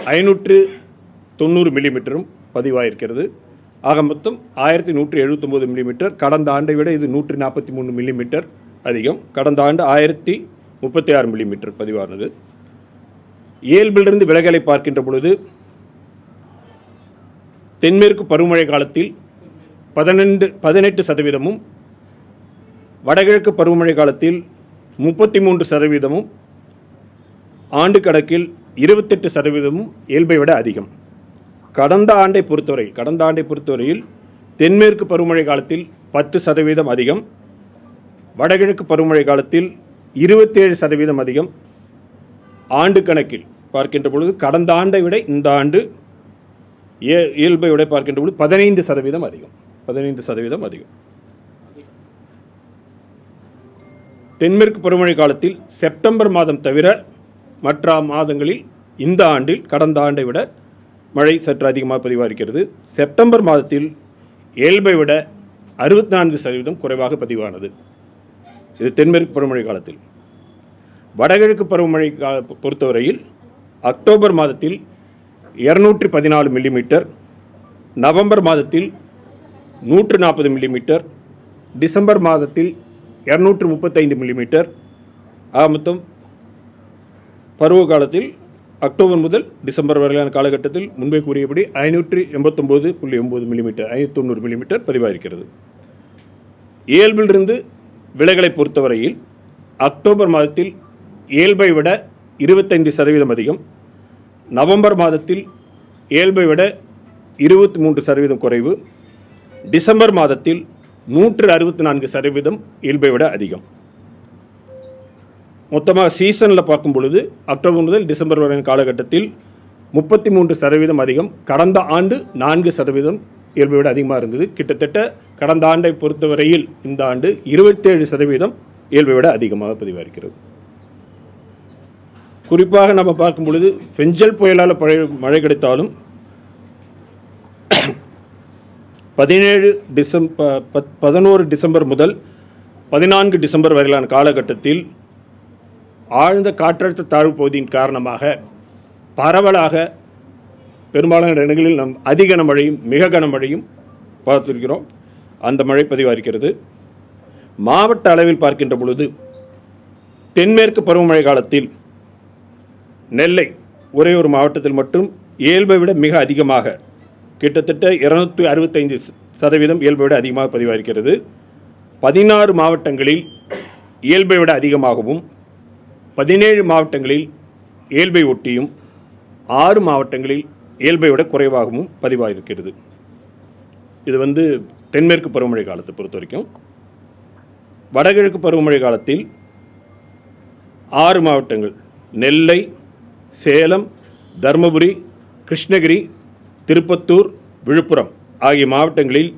590 மில்லிமீட்டரும் பதிவாயிருக்கிறது. ஆக மொத்தம் 1179 மில்லிமீட்டர். கடந்த ஆண்டை விட இது 143 மில்லிமீட்டர் அதிகம். கடந்த ஆண்டு 1036 மில்லிமீட்டர் பதிவானது. இயல்பிலிருந்து விலகலை பார்க்கின்ற பொழுது தென்மேற்கு பருவமழை காலத்தில் 18%, வடகிழக்கு பருவமழை காலத்தில் 33%, ஆண்டு கணக்கில் 28% இயல்பை விட அதிகம். கடந்த ஆண்டை பொறுத்தவரையில் தென்மேற்கு பருவமழை காலத்தில் 10% அதிகம், வடகிழக்கு பருவமழை காலத்தில் 27% அதிகம். ஆண்டு கணக்கில் பார்க்கின்ற பொழுது கடந்த ஆண்டை விட இந்த ஆண்டு இயல்பை விட பார்க்கின்ற பொழுது 15% அதிகம். 15% அதிகம். தென்மேற்கு பருவமழை காலத்தில் செப்டம்பர் மாதம் தவிர மற்ற மாதங்களில் இந்த ஆண்டில் கடந்த ஆண்டை விட மழை சற்று அதிகமாக பதிவாகிறது. செப்டம்பர் மாதத்தில் இயல்பை விட 64% குறைவாக பதிவானது. இது தென்மேற்கு பருவமழை காலத்தில். வடகிழக்கு பருவமழை பொறுத்தவரையில் அக்டோபர் மாதத்தில் 214 மில்லிமீட்டர், நவம்பர் மாதத்தில் 140 மில்லிமீட்டர், டிசம்பர் மாதத்தில் 235 மில்லிமீட்டர். ஆக மொத்தம் பருவ காலத்தில் அக்டோபர் முதல் டிசம்பர் வரையிலான காலகட்டத்தில் முன்பே கூறியபடி 589.9 மில்லிமீட்டர் 590 மில்லிமீட்டர் பதிவாகிறது. இயல்பிலிருந்து விலகலை பொறுத்தவரையில் அக்டோபர் மாதத்தில் இயல்பை விட 25% அதிகம், நவம்பர் மாதத்தில் இயல்பை விட 23% குறைவு, டிசம்பர் மாதத்தில் 164% இயல்பை விட அதிகம். மொத்தமாக சீசனில் பார்க்கும் பொழுது அக்டோபர் முதல் டிசம்பர் வரையான காலகட்டத்தில் 33% அதிகம். கடந்த ஆண்டு 4% இயல்பை விட அதிகமாக இருந்தது. கிட்டத்தட்ட கடந்த ஆண்டை பொறுத்தவரையில் இந்த ஆண்டு 27% இயல்பை விட அதிகமாக பதிவாகிறது. குறிப்பாக நம்ம பார்க்கும் பொழுது பெஞ்சல் புயலால் மழை கிடைத்தாலும் 11 டிசம்பர் முதல் 14 டிசம்பர் வரையிலான காலகட்டத்தில் ஆழ்ந்த காற்றழுத்த தாழ்வு பகுதியின் காரணமாக பரவலாக பெரும்பாலான இடங்களில் நம் அதிக கனமழையும் மிக கனமழையும் பார்த்திருக்கிறோம். அந்த மழை பதிவாகிறது. மாவட்ட அளவில் பார்க்கின்ற பொழுது தென்மேற்கு பருவமழை காலத்தில் நெல்லை ஒரே ஒரு மாவட்டத்தில் மட்டும் இயல்பை விட மிக அதிகமாக கிட்டத்தட்ட 265% இயல்பை விட அதிகமாக பதிவாகிறது. 16 மாவட்டங்களில் இயல்பை விட அதிகமாகவும், 17 மாவட்டங்களில் இயல்பை ஒட்டியும், 6 மாவட்டங்களில் இயல்பை விட குறைவாகவும் பதிவாகிறது. இது தென்மேற்கு பருவமழை காலத்தை பொறுத்த வரைக்கும். வடகிழக்கு பருவமழை காலத்தில் 6 மாவட்டங்கள் நெல்லை, சேலம், தருமபுரி, கிருஷ்ணகிரி, திருப்பத்தூர், விழுப்புரம் ஆகிய மாவட்டங்களில்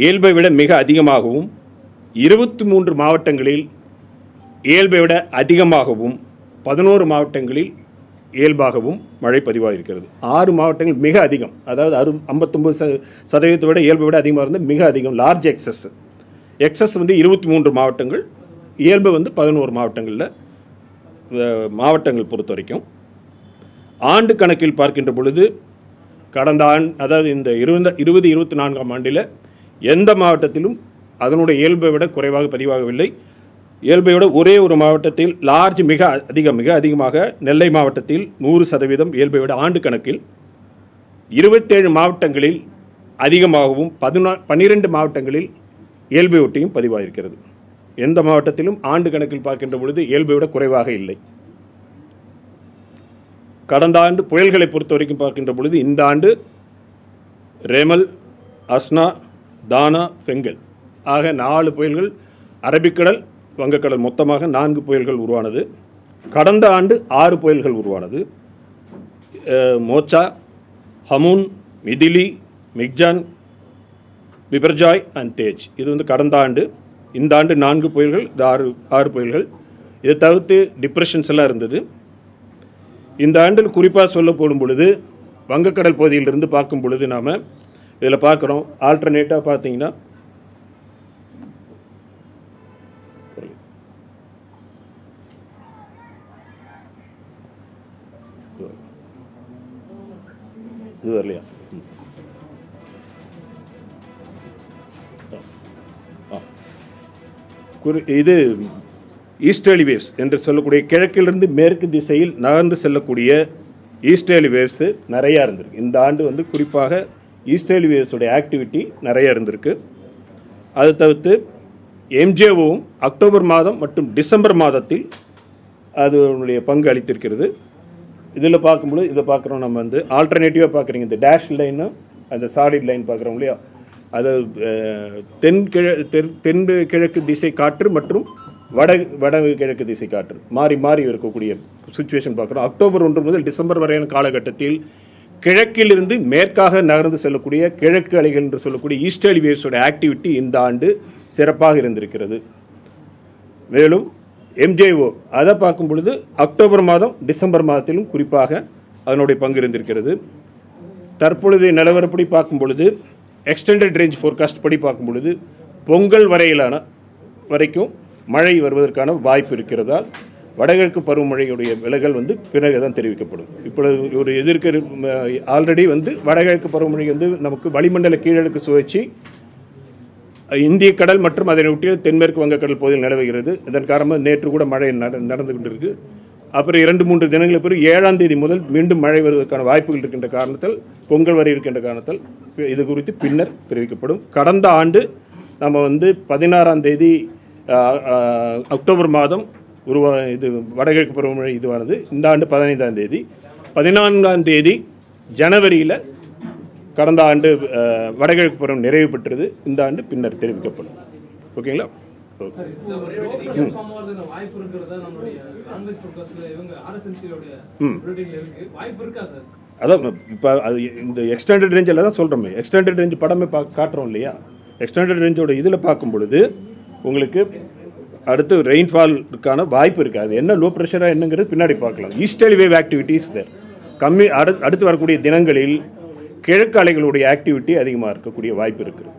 இயல்பை விட மிக அதிகமாகவும், 23 மாவட்டங்களில் இயல்பை விட அதிகமாகவும், 11 மாவட்டங்களில் இயல்பாகவும் மழை பதிவாகிறது. 6 மாவட்டங்கள் மிக அதிகம், அதாவது 59% விட இயல்பை விட அதிகமாக இருந்து மிக அதிகம். லார்ஜ் எக்ஸஸ் 23 மாவட்டங்கள், இயல்பு 11 மாவட்டங்களில் மாவட்டங்கள் பொறுத்த வரைக்கும். ஆண்டு கணக்கில் பார்க்கின்ற பொழுது கடந்த ஆண்டு, அதாவது இந்த 2024ஆம் ஆண்டில் எந்த மாவட்டத்திலும் அதனுடைய இயல்பை விட குறைவாக பதிவாகவில்லை. இயல்பை விட ஒரே ஒரு மாவட்டத்தில் மிக அதிகமாக நெல்லை மாவட்டத்தில் 100% இயல்பை விட ஆண்டு கணக்கில், 27 மாவட்டங்களில் அதிகமாகவும் 12 மாவட்டங்களில் இயல்பை ஒட்டியும் பதிவாகிறது. எந்த மாவட்டத்திலும் ஆண்டு கணக்கில் பார்க்கின்ற பொழுது இயல்பை விட குறைவாக இல்லை. கடந்த ஆண்டு புயல்களை பொறுத்த வரைக்கும் பார்க்கின்ற பொழுது இந்த ஆண்டு ரேமல், அஸ்னா, தானா, பெங்கல் ஆக 4 புயல்கள், அரபிக்கடல், வங்கக்கடல் மொத்தமாக 4 புயல்கள் உருவானது. கடந்த ஆண்டு 6 புயல்கள் உருவானது. Mocha, Hamoon, Midhili, Michaung, Biparjoy and Tej. இது கடந்த ஆண்டு. இந்த ஆண்டு 4 புயல்கள், இது 6 புயல்கள். இதை தவிர்த்து டிப்ரெஷன்ஸ் எல்லாம் இருந்தது. இந்த ஆண்டில் குறிப்பாக சொல்ல போடும் பொழுது வங்கக்கடல் பகுதியிலிருந்து பார்க்கும் பொழுது நாம் இதில் பார்க்குறோம். ஆல்டர்னேட்டாக பார்த்தீங்கன்னா இது வரலையா? இது ஈஸ்டர்லி வேவ்ஸ் என்று சொல்லக்கூடிய கிழக்கிலிருந்து மேற்கு திசையில் நகர்ந்து செல்லக்கூடிய ஈஸ்டர்லி வேவ்ஸு நிறையா இருந்திருக்கு. இந்த ஆண்டு வந்து குறிப்பாக ஈஸ்டர்லி வேவ்ஸுடைய ஆக்டிவிட்டி நிறையா இருந்திருக்கு. அதை தவிர்த்து எம்ஜேஓவும் அக்டோபர் மாதம் மற்றும் டிசம்பர் மாதத்தில் அதனுடைய பங்கு அளித்திருக்கிறது. இதில் பார்க்கும்போது இதை பார்க்குறோம், நம்ம வந்து ஆல்டர்னேட்டிவாக பார்க்குறீங்க, இந்த டேஷ் லைனு அந்த சாலிட் லைன் பார்க்குறோம் இல்லையா, அது தென் கிழக்கு திசை காற்று மற்றும் வட கிழக்கு திசை காற்று மாறி மாறி இருக்கக்கூடிய சுச்சுவேஷன் பார்க்குறோம். அக்டோபர் 1 முதல் டிசம்பர் வரையான காலகட்டத்தில் கிழக்கிலிருந்து மேற்காக நகர்ந்து செல்லக்கூடிய கிழக்கு அலைகள் என்று சொல்லக்கூடிய ஈஸ்டர்லி வேவ்ஸோட ஆக்டிவிட்டி இந்த ஆண்டு சிறப்பாக இருந்திருக்கிறது. மேலும் எம்ஜேஓ அதை பார்க்கும் பொழுது அக்டோபர் மாதம் டிசம்பர் மாதத்திலும் குறிப்பாக அதனுடைய பங்கு இருந்திருக்கிறது. தற்பொழுதைய நிலவரப்படி பார்க்கும் பொழுது எக்ஸ்டெண்டட் ரேஞ்ச் ஃபோர்காஸ்ட் படி பார்க்கும் பொழுது பொங்கல் வரைக்கும் மழை வருவதற்கான வாய்ப்பு இருக்கிறதால் வடகிழக்கு பருவமழையுடைய விலகல் வந்து பிறகு தான் தெரிவிக்கப்படும். இப்பொழுது ஒரு ஆல்ரெடி வந்து வடகிழக்கு பருவமழை வந்து நமக்கு வளிமண்டல கீழடுக்கு சுழற்சி இந்திய கடல் மற்றும் அதனை ஒட்டிய தென்மேற்கு வங்கக்கடல் பகுதியில் நிலவுகிறது. இதன் காரணமாக நேற்று கூட மழை நடந்து கொண்டிருக்கு. அப்புறம் 2-3 தினங்களுக்கு பிறகு 7ஆம் தேதி முதல் மீண்டும் மழை வருவதற்கான வாய்ப்புகள் இருக்கின்ற காரணத்தால், பொங்கல் வரை இருக்கின்ற காரணத்தால் இது குறித்து பின்னர் தெரிவிக்கப்படும். கடந்த ஆண்டு நம்ம வந்து 16ஆம் தேதி அக்டோபர் மாதம் இது வடகிழக்கு பருவமழை இதுவானது. இந்த ஆண்டு 15ஆம் தேதி, 14ஆம் தேதி ஜனவரியில் கடந்த ஆண்டு வடகிழக்கு பருவம் நிறைவு பெற்றது. இந்த ஆண்டு பின்னர் தெரிவிக்கப்படும். ஓகேங்களா? அதான் இப்போ அது இந்த எக்ஸ்டெண்டட் ரேஞ்சில் தான் சொல்கிறோமே, எக்ஸ்டெண்டட் ரேஞ்ச் படமே காட்டுறோம் இல்லையா? எக்ஸ்டெண்டட் ரேஞ்சோட இதில் பார்க்கும் பொழுது உங்களுக்கு அடுத்து ரெயின்ஃபாலுக்கான வாய்ப்பு இருக்குது. அது என்ன லோ ப்ரெஷராக என்னங்கிறது பின்னாடி பார்க்கலாம். ஈஸ்டர்லி வேவ் ஆக்டிவிட்டிஸ் தேர் கம்மி. அடுத்து வரக்கூடிய தினங்களில் கிழக்கு அலைகளுடைய ஆக்டிவிட்டி அதிகமாக இருக்கக்கூடிய வாய்ப்பு இருக்குது.